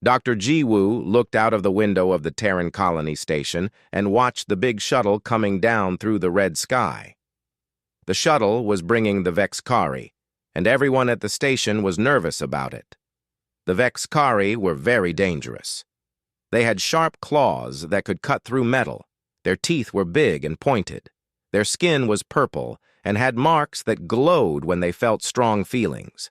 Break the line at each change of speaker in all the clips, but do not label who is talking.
Dr. Jiwoo looked out of the window of the Terran colony station and watched the big shuttle coming down through the red sky. The shuttle was bringing the Vexkari, and everyone at the station was nervous about it. The Vexkari were very dangerous. They had sharp claws that could cut through metal. Their teeth were big and pointed. Their skin was purple and had marks that glowed when they felt strong feelings.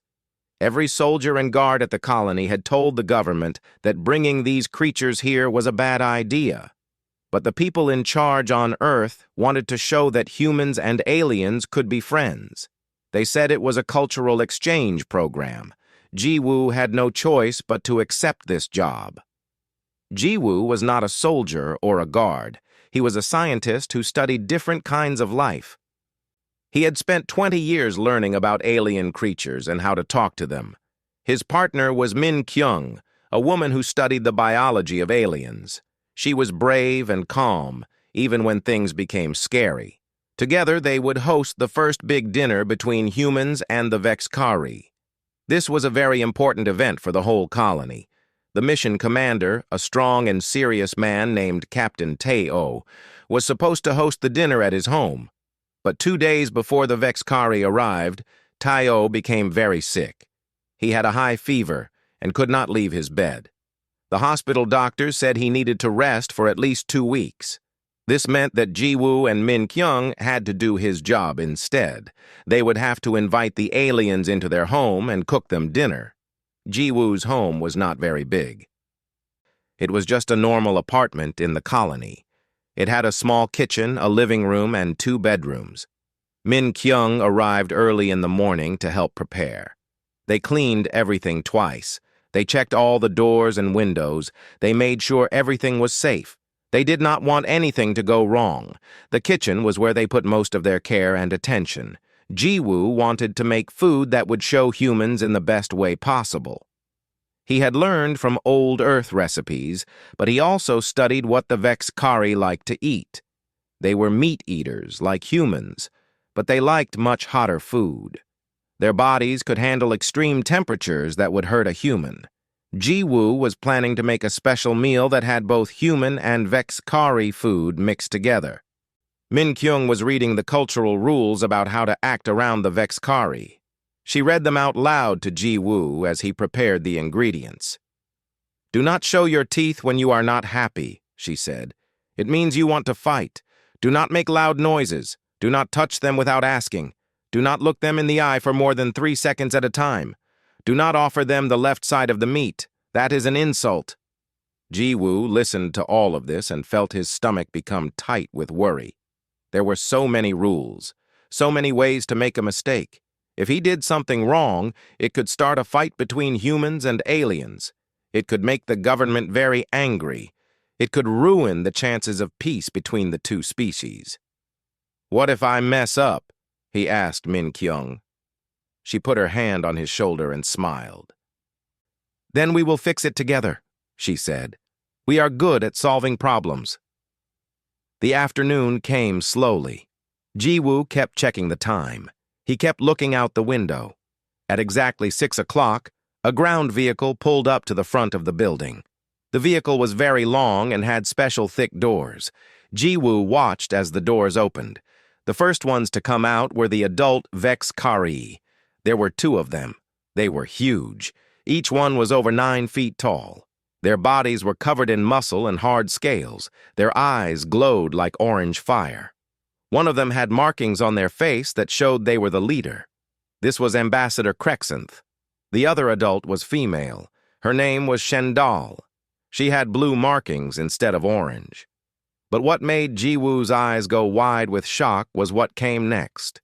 Every soldier and guard at the colony had told the government that bringing these creatures here was a bad idea. But the people in charge on Earth wanted to show that humans and aliens could be friends. They said it was a cultural exchange program. Jiwoo had no choice but to accept this job. Jiwoo was not a soldier or a guard. He was a scientist who studied different kinds of life. He had spent 20 years learning about alien creatures and how to talk to them. His partner was Min Kyung, a woman who studied the biology of aliens. She was brave and calm, even when things became scary. Together, they would host the first big dinner between humans and the Vexkari. This was a very important event for the whole colony. The mission commander, a strong and serious man named Captain Teo, was supposed to host the dinner at his home. But 2 days before the Vexkari arrived, Teo became very sick. He had a high fever and could not leave his bed. The hospital doctors said he needed to rest for at least 2 weeks. This meant that Jiwoo and Min Kyung had to do his job instead. They would have to invite the aliens into their home and cook them dinner. Jiwoo's home was not very big. It was just a normal apartment in the colony. It had a small kitchen, a living room, and 2 bedrooms. Min Kyung arrived early in the morning to help prepare. They cleaned everything twice. They checked all the doors and windows. They made sure everything was safe. They did not want anything to go wrong. The kitchen was where they put most of their care and attention. Jiwoo wanted to make food that would show humans in the best way possible. He had learned from old Earth recipes, but he also studied what the Vexkari liked to eat. They were meat eaters, like humans, but they liked much hotter food. Their bodies could handle extreme temperatures that would hurt a human. Jiwoo was planning to make a special meal that had both human and Vexkari food mixed together. Min Kyung was reading the cultural rules about how to act around the Vexkari. She read them out loud to Jiwoo as he prepared the ingredients. "Do not show your teeth when you are not happy," she said. "It means you want to fight. Do not make loud noises. Do not touch them without asking. Do not look them in the eye for more than 3 seconds at a time. Do not offer them the left side of the meat. That is an insult." Jiwoo listened to all of this and felt his stomach become tight with worry. There were so many rules, so many ways to make a mistake. If he did something wrong, it could start a fight between humans and aliens. It could make the government very angry. It could ruin the chances of peace between the 2 species. "What if I mess up?" he asked Min Kyung. She put her hand on his shoulder and smiled. "Then we will fix it together," she said. "We are good at solving problems." The afternoon came slowly. Jiwoo kept checking the time. He kept looking out the window. At exactly 6 o'clock, a ground vehicle pulled up to the front of the building. The vehicle was very long and had special thick doors. Jiwoo watched as the doors opened. The first ones to come out were the adult Vexkari. There were 2 of them. They were huge. Each one was over 9 feet tall. Their bodies were covered in muscle and hard scales. Their eyes glowed like orange fire. One of them had markings on their face that showed they were the leader. This was Ambassador Krexanth. The other adult was female. Her name was Shendal. She had blue markings instead of orange. But what made Jiwoo's eyes go wide with shock was what came next.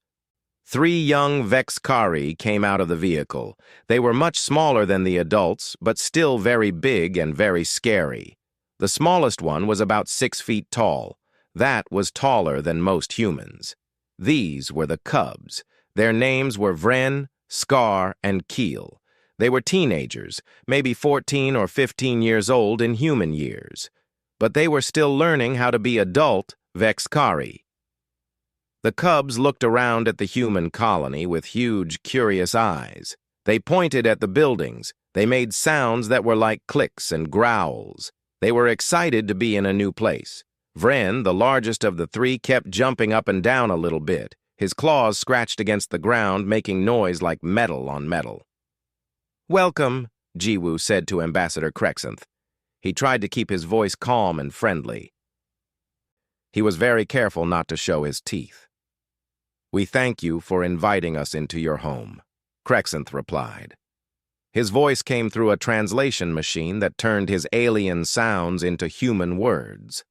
3 young Vexkari came out of the vehicle. They were much smaller than the adults, but still very big and very scary. The smallest one was about 6 feet tall. That was taller than most humans. These were the cubs. Their names were Vren, Scar, and Keel. They were teenagers, maybe 14 or 15 years old in human years. But they were still learning how to be adult Vexkari. The cubs looked around at the human colony with huge, curious eyes. They pointed at the buildings. They made sounds that were like clicks and growls. They were excited to be in a new place. Vren, the largest of the three, kept jumping up and down a little bit. His claws scratched against the ground, making noise like metal on metal. "Welcome," Jiwoo said to Ambassador Krexanth. He tried to keep his voice calm and friendly. He was very careful not to show his teeth. "We thank you for inviting us into your home," Krexanth replied. His voice came through a translation machine that turned his alien sounds into human words.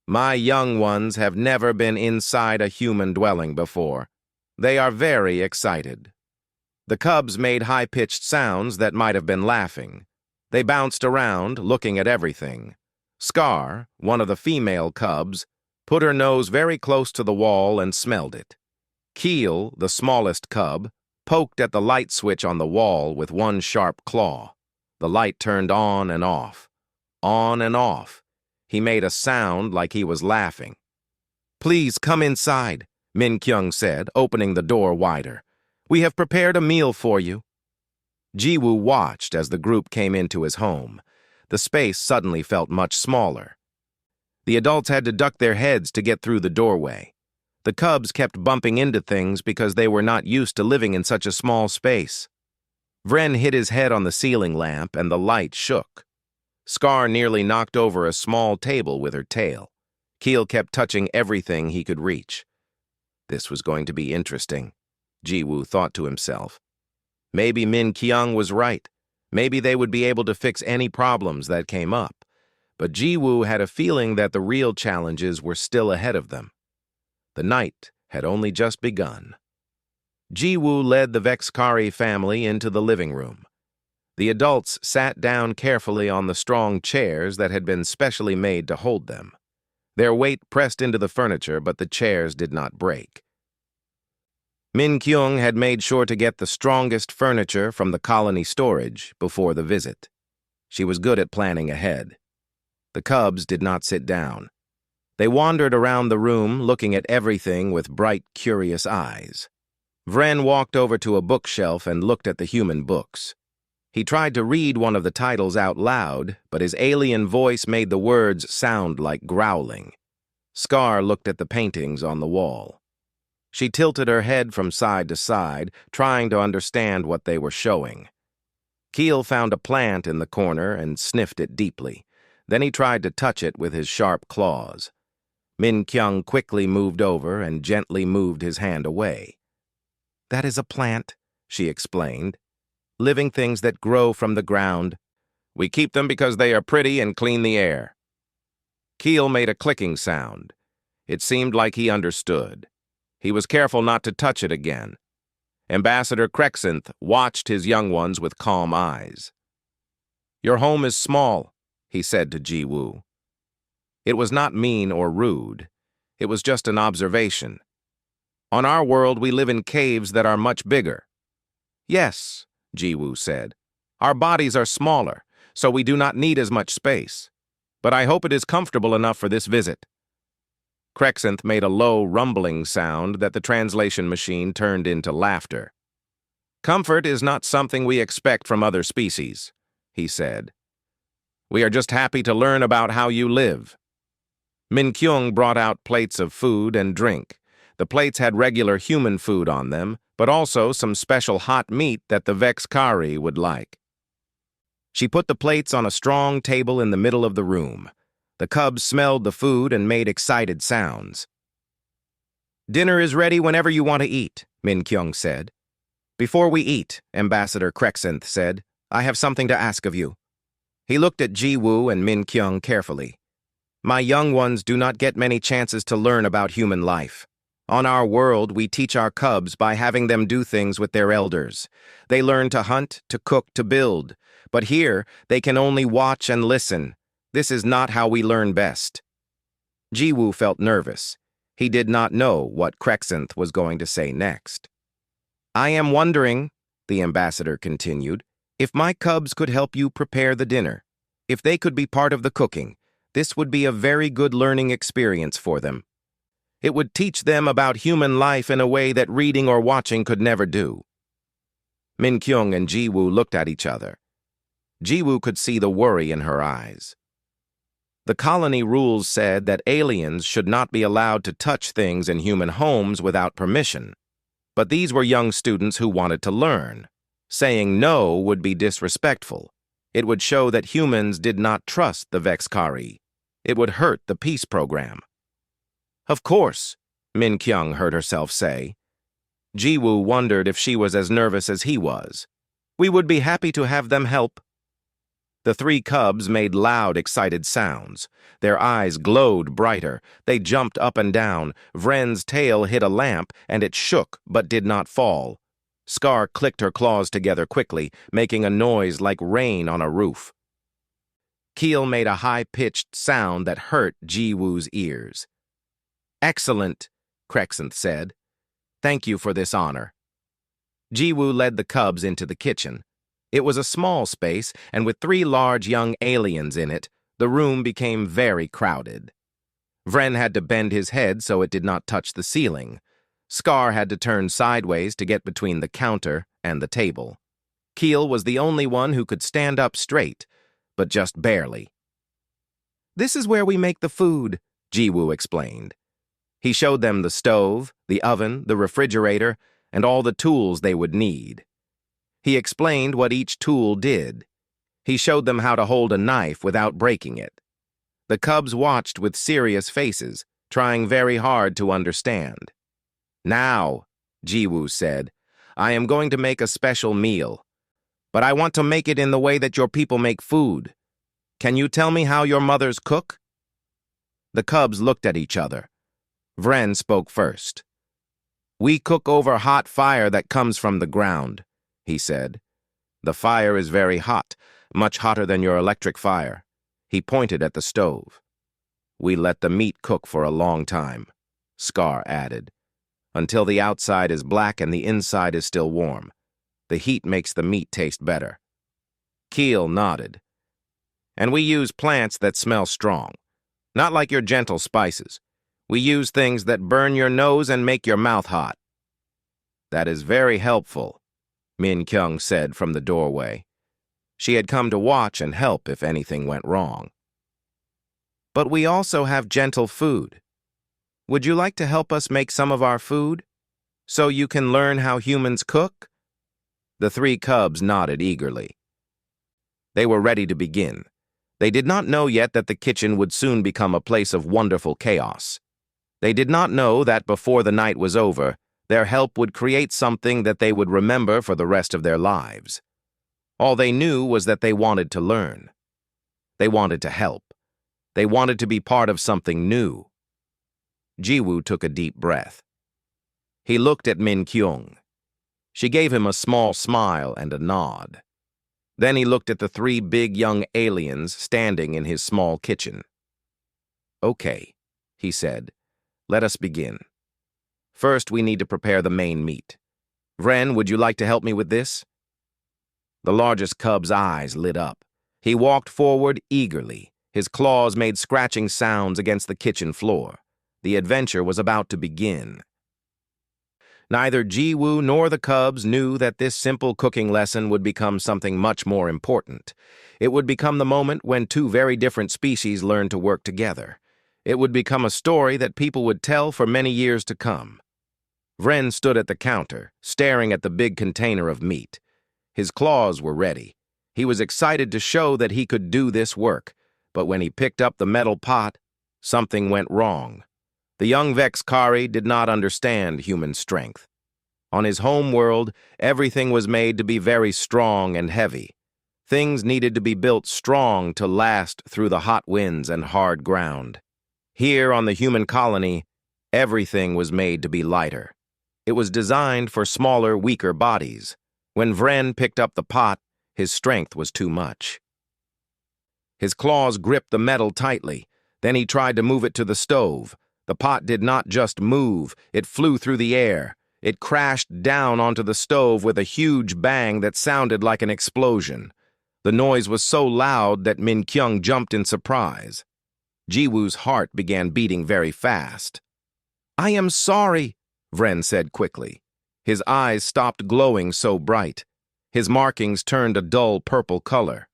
"My young ones have never been inside a human dwelling before. They are very excited." The cubs made high-pitched sounds that might have been laughing. They bounced around, looking at everything. Scar, one of the female cubs, put her nose very close to the wall and smelled it. Keel, the smallest cub, poked at the light switch on the wall with one sharp claw. The light turned on and off. On and off. He made a sound like he was laughing. "Please come inside," Min Kyung said, opening the door wider. "We have prepared a meal for you." Jiwoo watched as the group came into his home. The space suddenly felt much smaller. The adults had to duck their heads to get through the doorway. The cubs kept bumping into things because they were not used to living in such a small space. Vren hit his head on the ceiling lamp and the light shook. Scar nearly knocked over a small table with her tail. Keel kept touching everything he could reach. This was going to be interesting, Jiwoo thought to himself. Maybe Min Kyung was right. Maybe they would be able to fix any problems that came up. But Jiwoo had a feeling that the real challenges were still ahead of them. The night had only just begun. Jiwoo led the Vexkari family into the living room. The adults sat down carefully on the strong chairs that had been specially made to hold them. Their weight pressed into the furniture, but the chairs did not break. Min Kyung had made sure to get the strongest furniture from the colony storage before the visit. She was good at planning ahead. The cubs did not sit down. They wandered around the room, looking at everything with bright, curious eyes. Vren walked over to a bookshelf and looked at the human books. He tried to read one of the titles out loud, but his alien voice made the words sound like growling. Scar looked at the paintings on the wall. She tilted her head from side to side, trying to understand what they were showing. Keel found a plant in the corner and sniffed it deeply. Then he tried to touch it with his sharp claws. Min Kyung quickly moved over and gently moved his hand away. "That is a plant," she explained. "Living things that grow from the ground. We keep them because they are pretty and clean the air." Keel made a clicking sound. It seemed like he understood. He was careful not to touch it again. Ambassador Krexanth watched his young ones with calm eyes. "Your home is small," he said to Jiwoo. It was not mean or rude. It was just an observation. "On our world, we live in caves that are much bigger." "Yes," Jiwoo said. "Our bodies are smaller, so we do not need as much space. But I hope it is comfortable enough for this visit." Krexanth made a low, rumbling sound that the translation machine turned into laughter. "Comfort is not something we expect from other species," he said. "We are just happy to learn about how you live." Min Kyung brought out plates of food and drink. The plates had regular human food on them, but also some special hot meat that the Vexkari would like. She put the plates on a strong table in the middle of the room. The cubs smelled the food and made excited sounds. "Dinner is ready whenever you want to eat," Min Kyung said. "Before we eat," Ambassador Krexanth said, "I have something to ask of you." He looked at Jiwoo and Min Kyung carefully. "My young ones do not get many chances to learn about human life. On our world, we teach our cubs by having them do things with their elders. They learn to hunt, to cook, to build. But here, they can only watch and listen. This is not how we learn best." Jiwoo felt nervous. He did not know what Krexanth was going to say next. "I am wondering," the ambassador continued, "if my cubs could help you prepare the dinner. If they could be part of the cooking, this would be a very good learning experience for them. It would teach them about human life in a way that reading or watching could never do." Min Kyung and Jiwoo looked at each other. Jiwoo could see the worry in her eyes. The colony rules said that aliens should not be allowed to touch things in human homes without permission. But these were young students who wanted to learn. Saying no would be disrespectful. It would show that humans did not trust the Vexkari. It would hurt the peace program. Of course, Min Kyung heard herself say. Jiwoo wondered if she was as nervous as he was. We would be happy to have them help. The three cubs made loud, excited sounds. Their eyes glowed brighter. They jumped up and down. Vren's tail hit a lamp, and it shook but did not fall. Scar clicked her claws together quickly, making a noise like rain on a roof. Keel made a high-pitched sound that hurt Jiwoo's ears. Excellent, Crescent said. Thank you for this honor. Jiwoo led the cubs into the kitchen. It was a small space, and with three large young aliens in it, the room became very crowded. Vren had to bend his head so it did not touch the ceiling. Scar had to turn sideways to get between the counter and the table. Keel was the only one who could stand up straight, but just barely. This is where we make the food, Jiwoo explained. He showed them the stove, the oven, the refrigerator, and all the tools they would need. He explained what each tool did. He showed them how to hold a knife without breaking it. The cubs watched with serious faces, trying very hard to understand. Now, Jiwoo said, I am going to make a special meal. But I want to make it in the way that your people make food. Can you tell me how your mothers cook? The cubs looked at each other. Vren spoke first. We cook over hot fire that comes from the ground, he said. The fire is very hot, much hotter than your electric fire. He pointed at the stove. We let the meat cook for a long time, Scar added, until the outside is black and the inside is still warm. The heat makes the meat taste better. Keel nodded. And we use plants that smell strong, not like your gentle spices. We use things that burn your nose and make your mouth hot. That is very helpful, Min Kyung said from the doorway. She had come to watch and help if anything went wrong. But we also have gentle food. Would you like to help us make some of our food, so you can learn how humans cook? The three cubs nodded eagerly. They were ready to begin. They did not know yet that the kitchen would soon become a place of wonderful chaos. They did not know that before the night was over, their help would create something that they would remember for the rest of their lives. All they knew was that they wanted to learn. They wanted to help. They wanted to be part of something new. Jiwoo took a deep breath. He looked at Min Kyung. She gave him a small smile and a nod. Then he looked at the three big young aliens standing in his small kitchen. Okay, he said. Let us begin. First, we need to prepare the main meat. Vren, would you like to help me with this? The largest cub's eyes lit up. He walked forward eagerly. His claws made scratching sounds against the kitchen floor. The adventure was about to begin. Neither Jiwoo nor the cubs knew that this simple cooking lesson would become something much more important. It would become the moment when two very different species learned to work together. It would become a story that people would tell for many years to come. Vren stood at the counter, staring at the big container of meat. His claws were ready. He was excited to show that he could do this work, but when he picked up the metal pot, something went wrong. The young Vexkari did not understand human strength. On his home world, everything was made to be very strong and heavy. Things needed to be built strong to last through the hot winds and hard ground. Here on the human colony, everything was made to be lighter. It was designed for smaller, weaker bodies. When Vren picked up the pot, his strength was too much. His claws gripped the metal tightly. Then he tried to move it to the stove. The pot did not just move, it flew through the air. It crashed down onto the stove with a huge bang that sounded like an explosion. The noise was so loud that Min Kyung jumped in surprise. Jiwoo's heart began beating very fast. I am sorry, Vren said quickly. His eyes stopped glowing so bright. His markings turned a dull purple color.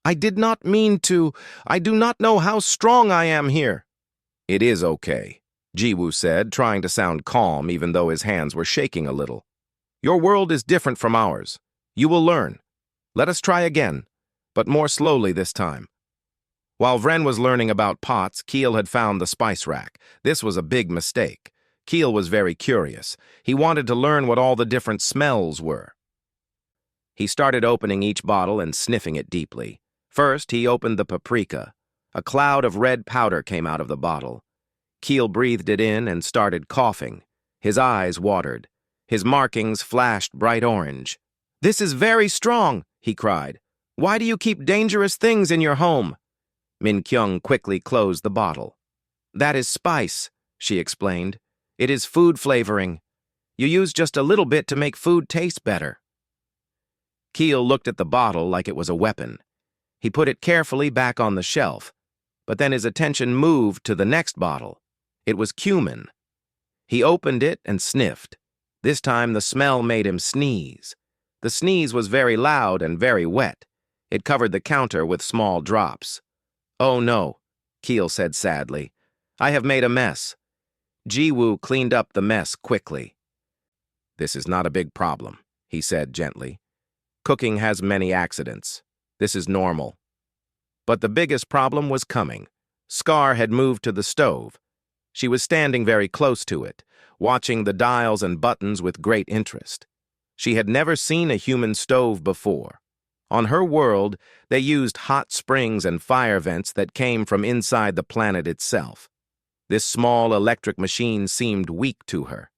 I did not mean to. I do not know how strong I am here. It is okay, Jiwoo said, trying to sound calm even though his hands were shaking a little. Your world is different from ours. You will learn. Let us try again, but more slowly this time. While Vren was learning about pots, Keel had found the spice rack. This was a big mistake. Keel was very curious. He wanted to learn what all the different smells were. He started opening each bottle and sniffing it deeply. First, he opened the paprika. A cloud of red powder came out of the bottle. Keel breathed it in and started coughing. His eyes watered. His markings flashed bright orange. "This is very strong," he cried. "Why do you keep dangerous things in your home?" Min Kyung quickly closed the bottle. "That is spice," she explained. "It is food flavoring. You use just a little bit to make food taste better." Keel looked at the bottle like it was a weapon. He put it carefully back on the shelf, but then his attention moved to the next bottle. It was cumin. He opened it and sniffed. This time the smell made him sneeze. The sneeze was very loud and very wet. It covered the counter with small drops. "Oh no," Keel said sadly. "I have made a mess." Jiwoo cleaned up the mess quickly. "This is not a big problem," he said gently. "Cooking has many accidents. This is normal." But the biggest problem was coming. Scar had moved to the stove. She was standing very close to it, watching the dials and buttons with great interest. She had never seen a human stove before. On her world, they used hot springs and fire vents that came from inside the planet itself. This small electric machine seemed weak to her.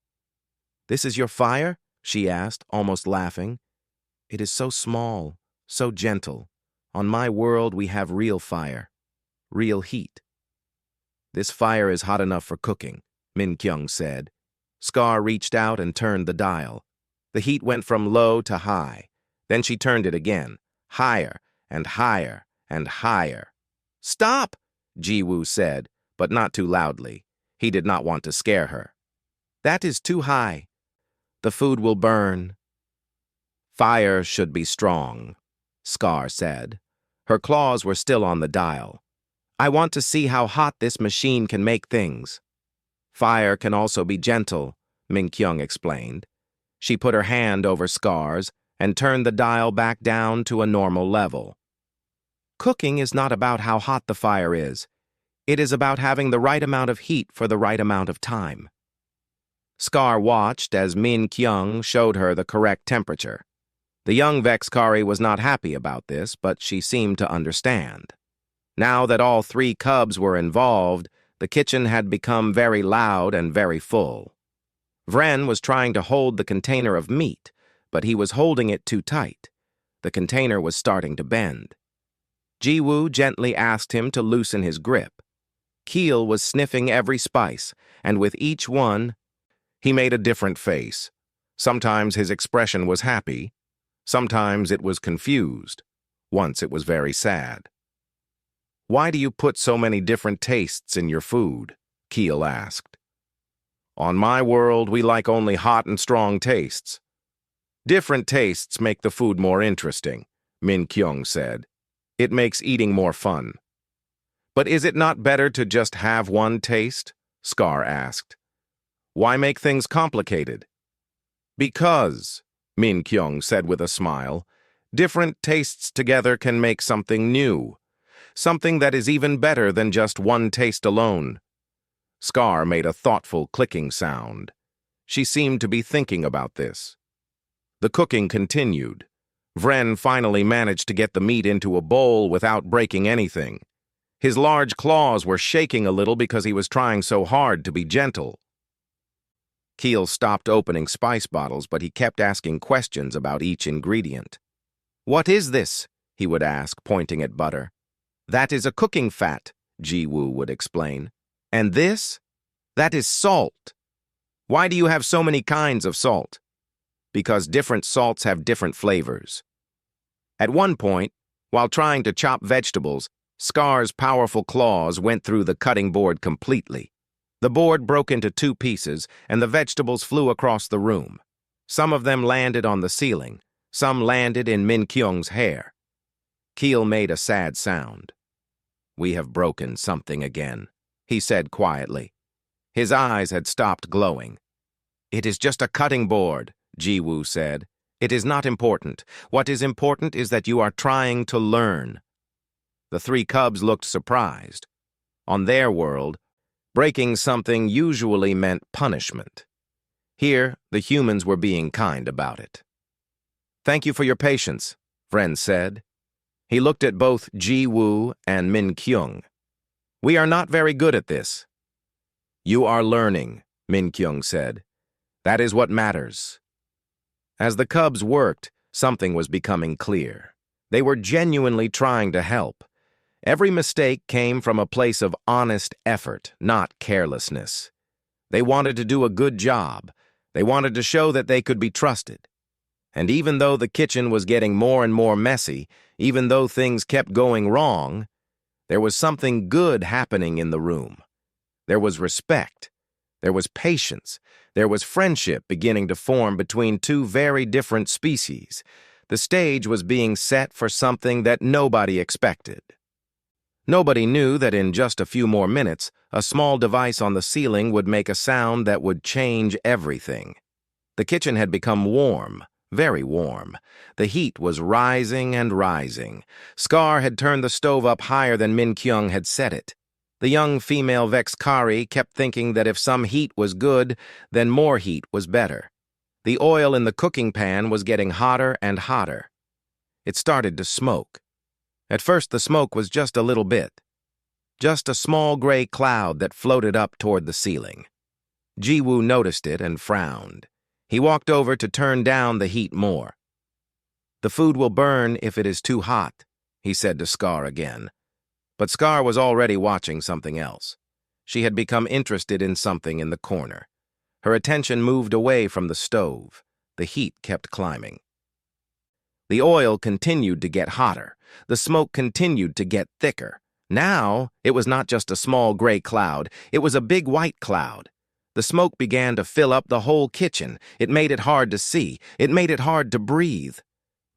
"This is your fire?" she asked, almost laughing. "It is so small, so gentle. On my world, we have real fire, real heat." "This fire is hot enough for cooking," Min Kyung said. Scar reached out and turned the dial. The heat went from low to high. Then she turned it again, higher and higher and higher. "Stop!" Jiwoo said, but not too loudly. He did not want to scare her. "That is too high. The food will burn." "Fire should be strong," Scar said. Her claws were still on the dial. "I want to see how hot this machine can make things." "Fire can also be gentle," Min Kyung explained. She put her hand over Scar's and turned the dial back down to a normal level. "Cooking is not about how hot the fire is. It is about having the right amount of heat for the right amount of time." Scar watched as Min Kyung showed her the correct temperature. The young Vexkari was not happy about this, but she seemed to understand. Now that all three cubs were involved, the kitchen had become very loud and very full. Vren was trying to hold the container of meat, but he was holding it too tight. The container was starting to bend. Jiwoo gently asked him to loosen his grip. Keel was sniffing every spice, and with each one, he made a different face. Sometimes his expression was happy. Sometimes it was confused. Once it was very sad. "Why do you put so many different tastes in your food?" Keel asked. "On my world, we like only hot and strong tastes." "Different tastes make the food more interesting," Min Kyung said. "It makes eating more fun." "But is it not better to just have one taste?" Scar asked. "Why make things complicated?" "Because," Min Kyung said with a smile, "different tastes together can make something new. Something that is even better than just one taste alone." Scar made a thoughtful clicking sound. She seemed to be thinking about this. The cooking continued. Vren finally managed to get the meat into a bowl without breaking anything. His large claws were shaking a little because he was trying so hard to be gentle. Keel stopped opening spice bottles, but he kept asking questions about each ingredient. "What is this?" he would ask, pointing at butter. "That is a cooking fat," Jiwoo would explain. "And this? That is salt. Why do you have so many kinds of salt?" "Because different salts have different flavors." At one point, while trying to chop vegetables, Scar's powerful claws went through the cutting board completely. The board broke into two pieces, and the vegetables flew across the room. Some of them landed on the ceiling. Some landed in Min Kyung's hair. Keel made a sad sound. "We have broken something again," he said quietly. His eyes had stopped glowing. "It is just a cutting board," Ji-woo said. "It is not important. What is important is that you are trying to learn." The three cubs looked surprised. On their world, breaking something usually meant punishment. Here, the humans were being kind about it. "Thank you for your patience," Vren said. He looked at both Ji-woo and Min-kyung. "We are not very good at this." "You are learning," Min-kyung said. "That is what matters." As the cubs worked, something was becoming clear. They were genuinely trying to help. Every mistake came from a place of honest effort, not carelessness. They wanted to do a good job. They wanted to show that they could be trusted. And even though the kitchen was getting more and more messy, even though things kept going wrong, there was something good happening in the room. There was respect. There was patience. There was friendship beginning to form between two very different species. The stage was being set for something that nobody expected. Nobody knew that in just a few more minutes, a small device on the ceiling would make a sound that would change everything. The kitchen had become warm, very warm. The heat was rising and rising. Scar had turned the stove up higher than Min-kyung had set it. The young female Vexkari kept thinking that if some heat was good, then more heat was better. The oil in the cooking pan was getting hotter and hotter. It started to smoke. At first, the smoke was just a little bit. Just a small gray cloud that floated up toward the ceiling. Ji-woo noticed it and frowned. He walked over to turn down the heat more. "The food will burn if it is too hot," he said to Scar again. But Scar was already watching something else. She had become interested in something in the corner. Her attention moved away from the stove. The heat kept climbing. The oil continued to get hotter. The smoke continued to get thicker. Now, it was not just a small gray cloud. It was a big white cloud. The smoke began to fill up the whole kitchen. It made it hard to see. It made it hard to breathe.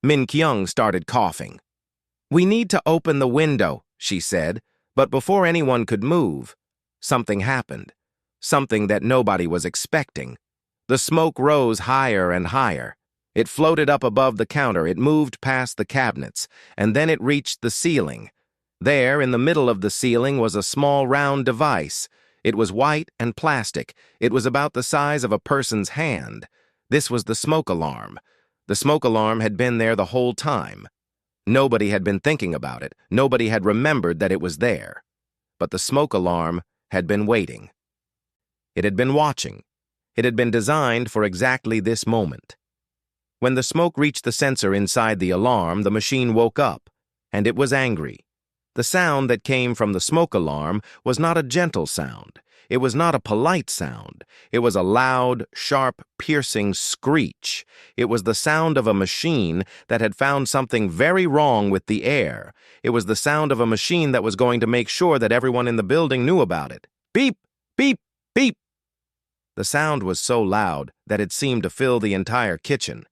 Min-kyung started coughing. "We need to open the window," she said, but before anyone could move, something happened. Something that nobody was expecting. The smoke rose higher and higher. It floated up above the counter, it moved past the cabinets, and then it reached the ceiling. There, in the middle of the ceiling, was a small round device. It was white and plastic. It was about the size of a person's hand. This was the smoke alarm. The smoke alarm had been there the whole time. Nobody had been thinking about it. Nobody had remembered that it was there. But the smoke alarm had been waiting. It had been watching. It had been designed for exactly this moment. When the smoke reached the sensor inside the alarm, the machine woke up, and it was angry. The sound that came from the smoke alarm was not a gentle sound. It was not a polite sound. It was a loud, sharp, piercing screech. It was the sound of a machine that had found something very wrong with the air. It was the sound of a machine that was going to make sure that everyone in the building knew about it. Beep, beep, beep. The sound was so loud that it seemed to fill the entire kitchen.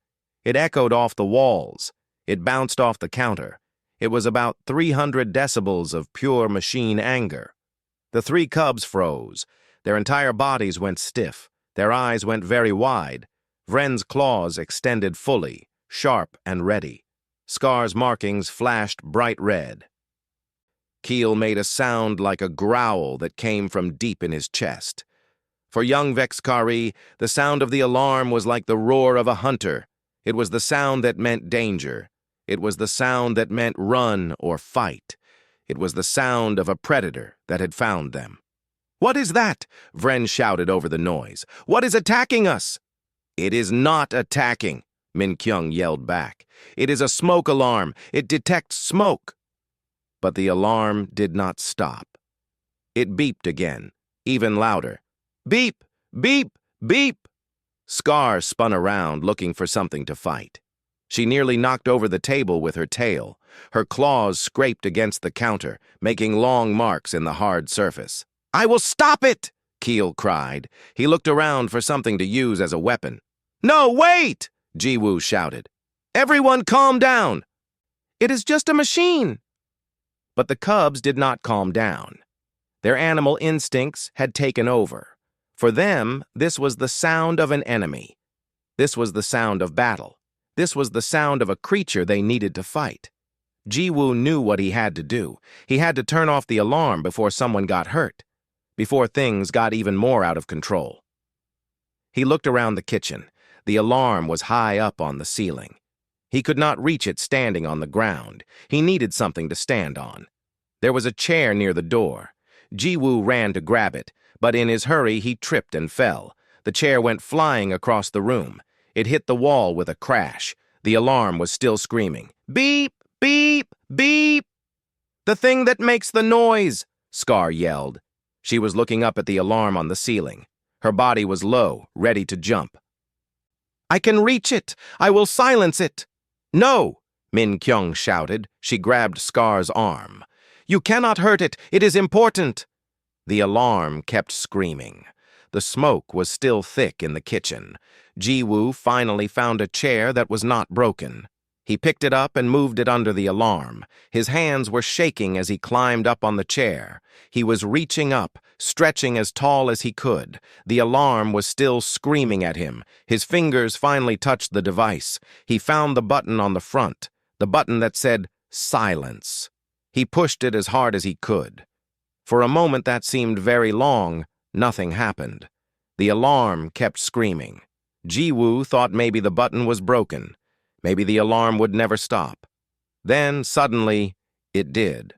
It echoed off the walls. It bounced off the counter. It was about 300 decibels of pure machine anger. The three cubs froze. Their entire bodies went stiff. Their eyes went very wide. Vren's claws extended fully, sharp and ready. Scar's markings flashed bright red. Keel made a sound like a growl that came from deep in his chest. For young Vexkari, the sound of the alarm was like the roar of a hunter. It was the sound that meant danger. It was the sound that meant run or fight. It was the sound of a predator that had found them. "What is that?" Vren shouted over the noise. "What is attacking us?" "It is not attacking," Min-kyung yelled back. "It is a smoke alarm. It detects smoke." But the alarm did not stop. It beeped again, even louder. Beep, beep, beep. Scar spun around, looking for something to fight. She nearly knocked over the table with her tail. Her claws scraped against the counter, making long marks in the hard surface. "I will stop it!" Keel cried. He looked around for something to use as a weapon. "No, wait!" Ji-woo shouted. "Everyone calm down!" It is just a machine." But the cubs did not calm down. Their animal instincts had taken over. For them, this was the sound of an enemy. This was the sound of battle. This was the sound of a creature they needed to fight. Jiwoo knew what he had to do. He had to turn off the alarm before someone got hurt, before things got even more out of control. He looked around the kitchen. The alarm was high up on the ceiling. He could not reach it standing on the ground. He needed something to stand on. There was a chair near the door. Jiwoo ran to grab it, but in his hurry he tripped and fell. The chair went flying across the room. It hit the wall with a crash. The alarm was still screaming. "Beep! Beep! Beep!" "The thing that makes the noise!" Scar yelled. She was looking up at the alarm on the ceiling. Her body was low, ready to jump. "I can reach it! I will silence it!" "No!" Min Kyung shouted. She grabbed Scar's arm. "You cannot hurt it! It is important!" The alarm kept screaming. The smoke was still thick in the kitchen. Jiwoo finally found a chair that was not broken. He picked it up and moved it under the alarm. His hands were shaking as he climbed up on the chair. He was reaching up, stretching as tall as he could. The alarm was still screaming at him. His fingers finally touched the device. He found the button on the front, the button that said, "Silence." He pushed it as hard as he could. For a moment that seemed very long. Nothing happened. The alarm kept screaming. Jiwoo thought maybe the button was broken. Maybe the alarm would never stop. Then, suddenly, it did.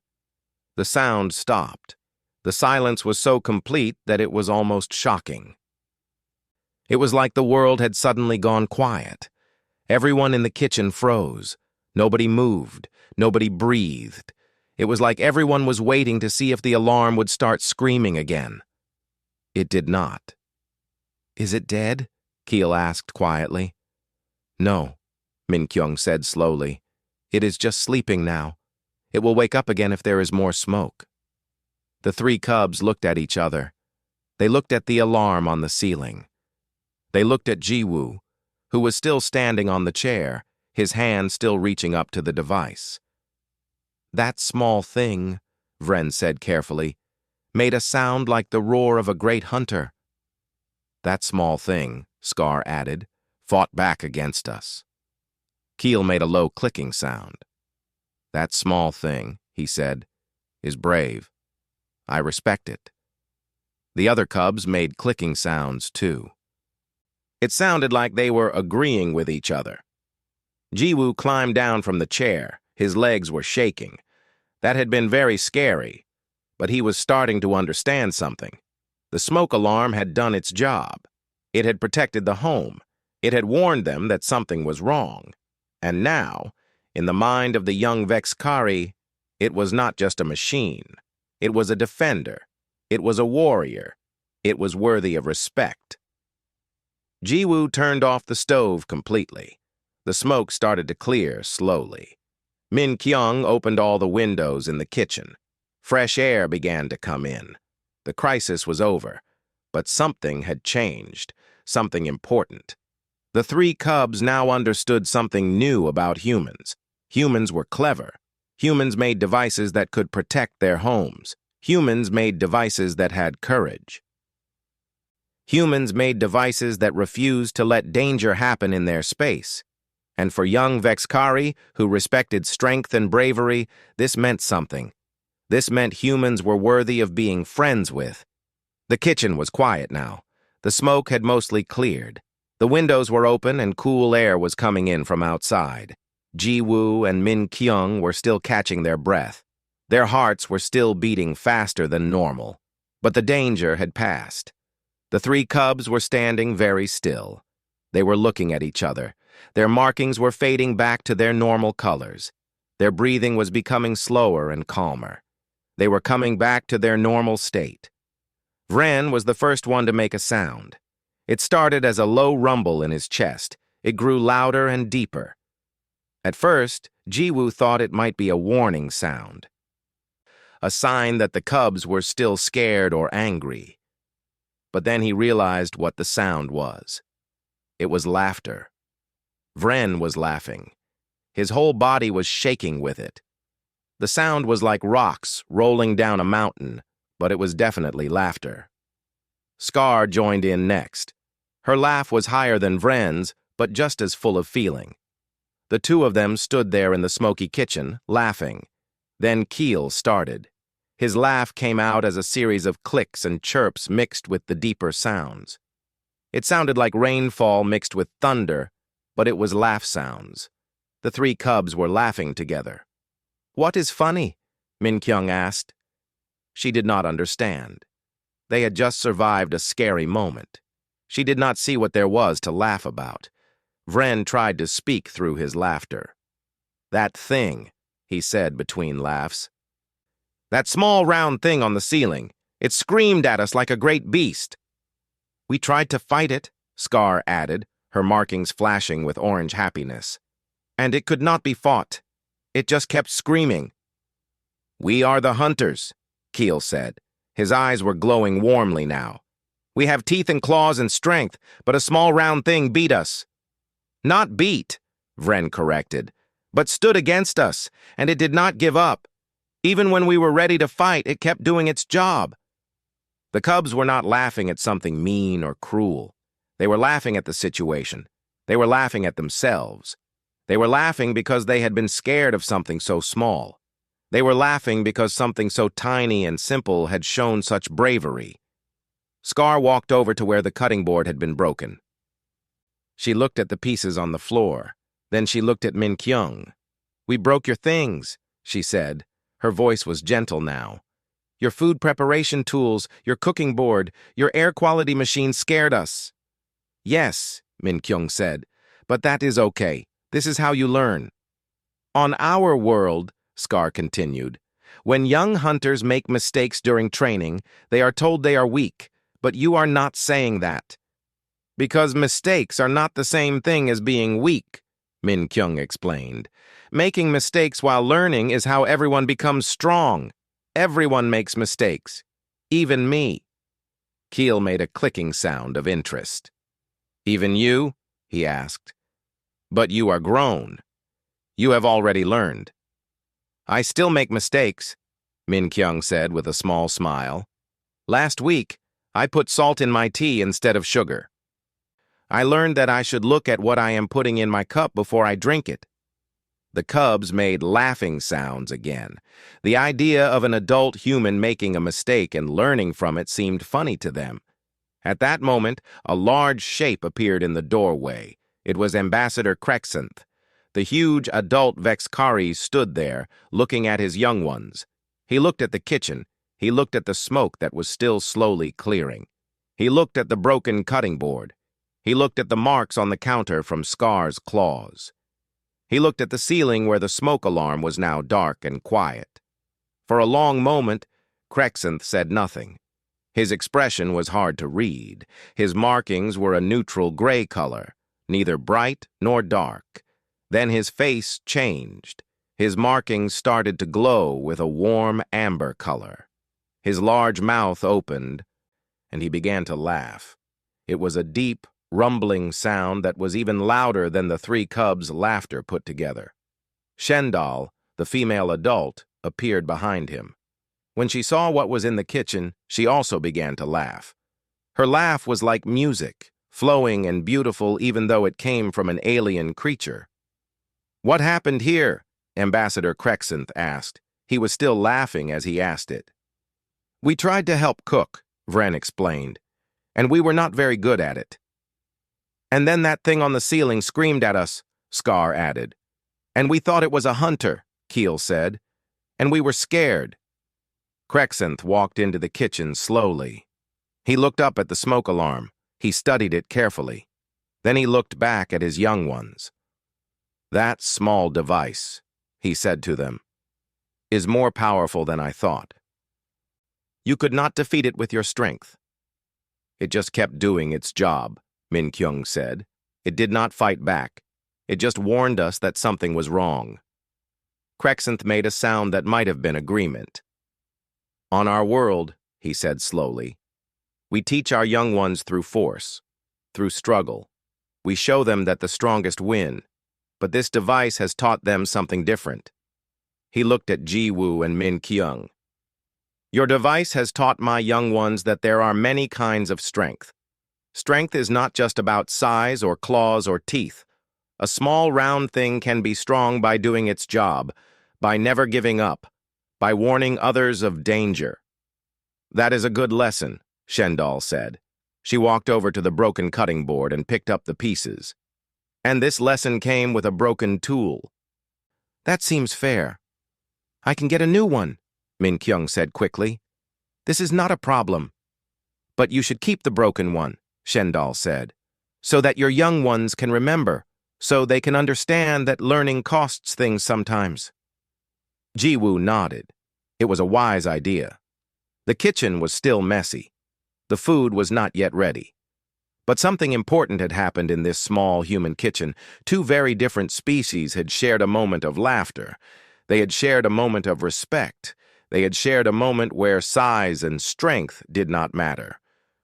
The sound stopped. The silence was so complete that it was almost shocking. It was like the world had suddenly gone quiet. Everyone in the kitchen froze. Nobody moved. Nobody breathed. It was like everyone was waiting to see if the alarm would start screaming again. It did not. "Is it dead?" Keel asked quietly. "No," Min Kyung said slowly. "It is just sleeping now. It will wake up again if there is more smoke." The three cubs looked at each other. They looked at the alarm on the ceiling. They looked at Jiwoo, who was still standing on the chair, his hand still reaching up to the device. "That small thing," Vren said carefully, "made a sound like the roar of a great hunter." "That small thing," Scar added, "fought back against us." Keel made a low clicking sound. "That small thing," he said, "is brave. I respect it." The other cubs made clicking sounds, too. It sounded like they were agreeing with each other. Jiwoo climbed down from the chair. His legs were shaking. That had been very scary, but he was starting to understand something. The smoke alarm had done its job. It had protected the home. It had warned them that something was wrong. And now, in the mind of the young Vexkari, it was not just a machine. It was a defender. It was a warrior. It was worthy of respect. Jiwoo turned off the stove completely. The smoke started to clear slowly. Min Kyung opened all the windows in the kitchen. Fresh air began to come in. The crisis was over, but something had changed, something important. The three cubs now understood something new about humans. Humans were clever. Humans made devices that could protect their homes. Humans made devices that had courage. Humans made devices that refused to let danger happen in their space. And for young Vexkari, who respected strength and bravery, this meant something. This meant humans were worthy of being friends with. The kitchen was quiet now. The smoke had mostly cleared. The windows were open and cool air was coming in from outside. Jiwoo and Min Kyung were still catching their breath. Their hearts were still beating faster than normal. But the danger had passed. The three cubs were standing very still. They were looking at each other. Their markings were fading back to their normal colors. Their breathing was becoming slower and calmer. They were coming back to their normal state. Vren was the first one to make a sound. It started as a low rumble in his chest. It grew louder and deeper. At first, Jiwoo thought it might be a warning sound, a sign that the cubs were still scared or angry. But then he realized what the sound was. It was laughter. Vren was laughing. His whole body was shaking with it. The sound was like rocks rolling down a mountain, but it was definitely laughter. Scar joined in next. Her laugh was higher than Vren's, but just as full of feeling. The two of them stood there in the smoky kitchen, laughing. Then Keel started. His laugh came out as a series of clicks and chirps mixed with the deeper sounds. It sounded like rainfall mixed with thunder, but it was laugh sounds. The three cubs were laughing together. "What is funny?" Min-kyung asked. She did not understand. They had just survived a scary moment. She did not see what there was to laugh about. Vren tried to speak through his laughter. "That thing," he said between laughs. "That small round thing on the ceiling. It screamed at us like a great beast." "We tried to fight it," Scar added, her markings flashing with orange happiness. "And it could not be fought. It just kept screaming." "We are the hunters," Keel said. His eyes were glowing warmly now. "We have teeth and claws and strength, but a small round thing beat us." "Not beat," Vren corrected, "but stood against us, and it did not give up. Even when we were ready to fight, it kept doing its job." The cubs were not laughing at something mean or cruel. They were laughing at the situation. They were laughing at themselves. They were laughing because they had been scared of something so small. They were laughing because something so tiny and simple had shown such bravery. Scar walked over to where the cutting board had been broken. She looked at the pieces on the floor. Then she looked at Min-kyung. "We broke your things," she said. Her voice was gentle now. "Your food preparation tools, your cooking board, your air quality machine scared us." "Yes," Min-kyung said, "but that is okay. This is how you learn." "On our world," Scar continued, "when young hunters make mistakes during training, they are told they are weak, but you are not saying that." "Because mistakes are not the same thing as being weak," Min-kyung explained. "Making mistakes while learning is how everyone becomes strong. Everyone makes mistakes. Even me." Keel made a clicking sound of interest. "Even you?" he asked. "But you are grown. You have already learned." "I still make mistakes," Min-kyung said with a small smile. "Last week, I put salt in my tea instead of sugar. I learned that I should look at what I am putting in my cup before I drink it." The cubs made laughing sounds again. The idea of an adult human making a mistake and learning from it seemed funny to them. At that moment, a large shape appeared in the doorway. It was Ambassador Krexanth. The huge adult Vexkari stood there, looking at his young ones. He looked at the kitchen. He looked at the smoke that was still slowly clearing. He looked at the broken cutting board. He looked at the marks on the counter from Scar's claws. He looked at the ceiling where the smoke alarm was now dark and quiet. For a long moment, Krexanth said nothing. His expression was hard to read. His markings were a neutral gray color, neither bright nor dark. Then his face changed. His markings started to glow with a warm amber color. His large mouth opened, and he began to laugh. It was a deep, rumbling sound that was even louder than the three cubs' laughter put together. Shendal, the female adult, appeared behind him. When she saw what was in the kitchen, she also began to laugh. Her laugh was like music, flowing and beautiful even though it came from an alien creature. "What happened here?" Ambassador Krexanth asked. He was still laughing as he asked it. "We tried to help cook," Vren explained, "and we were not very good at it." "And then that thing on the ceiling screamed at us," Scar added. "And we thought it was a hunter," Keel said. "And we were scared." Krexanth walked into the kitchen slowly. He looked up at the smoke alarm. He studied it carefully. Then he looked back at his young ones. "That small device," he said to them, "is more powerful than I thought. You could not defeat it with your strength. It just kept doing its job," Min-kyung said. "It did not fight back. It just warned us that something was wrong." Krexanth made a sound that might have been agreement. "On our world," he said slowly, "we teach our young ones through force, through struggle. We show them that the strongest win, but this device has taught them something different. He looked at Ji-woo and Min-kyung. Your device has taught my young ones that there are many kinds of strength. Strength is not just about size or claws or teeth. A small round thing can be strong by doing its job, by never giving up, by warning others of danger. That is a good lesson, Shendal said. She walked over to the broken cutting board and picked up the pieces. And this lesson came with a broken tool. That seems fair. I can get a new one, Min-kyung said quickly. This is not a problem. But you should keep the broken one, Shendal said, so that your young ones can remember, so they can understand that learning costs things sometimes. Ji-woo nodded. It was a wise idea. The kitchen was still messy. The food was not yet ready. But something important had happened in this small human kitchen. Two very different species had shared a moment of laughter. They had shared a moment of respect. They had shared a moment where size and strength did not matter.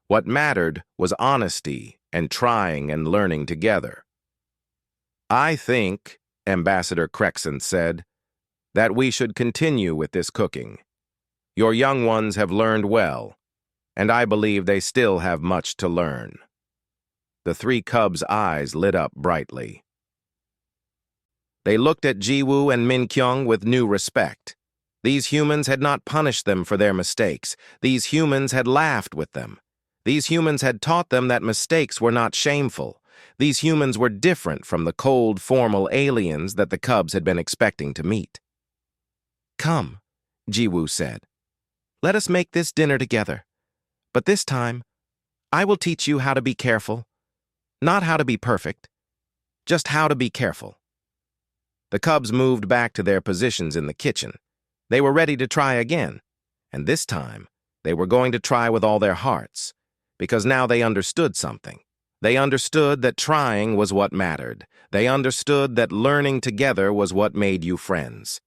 What mattered was honesty and trying and learning together. I think, Ambassador Crexon said, that we should continue with this cooking. Your young ones have learned well, and I believe they still have much to learn. The three cubs' eyes lit up brightly. They looked at Ji-woo and Min-kyung with new respect. These humans had not punished them for their mistakes. These humans had laughed with them. These humans had taught them that mistakes were not shameful. These humans were different from the cold, formal aliens that the cubs had been expecting to meet. Come, Ji-woo said. Let us make this dinner together. But this time, I will teach you how to be careful. Not how to be perfect, just how to be careful. The cubs moved back to their positions in the kitchen. They were ready to try again, and this time, they were going to try with all their hearts, because now they understood something. They understood that trying was what mattered. They understood that learning together was what made you friends.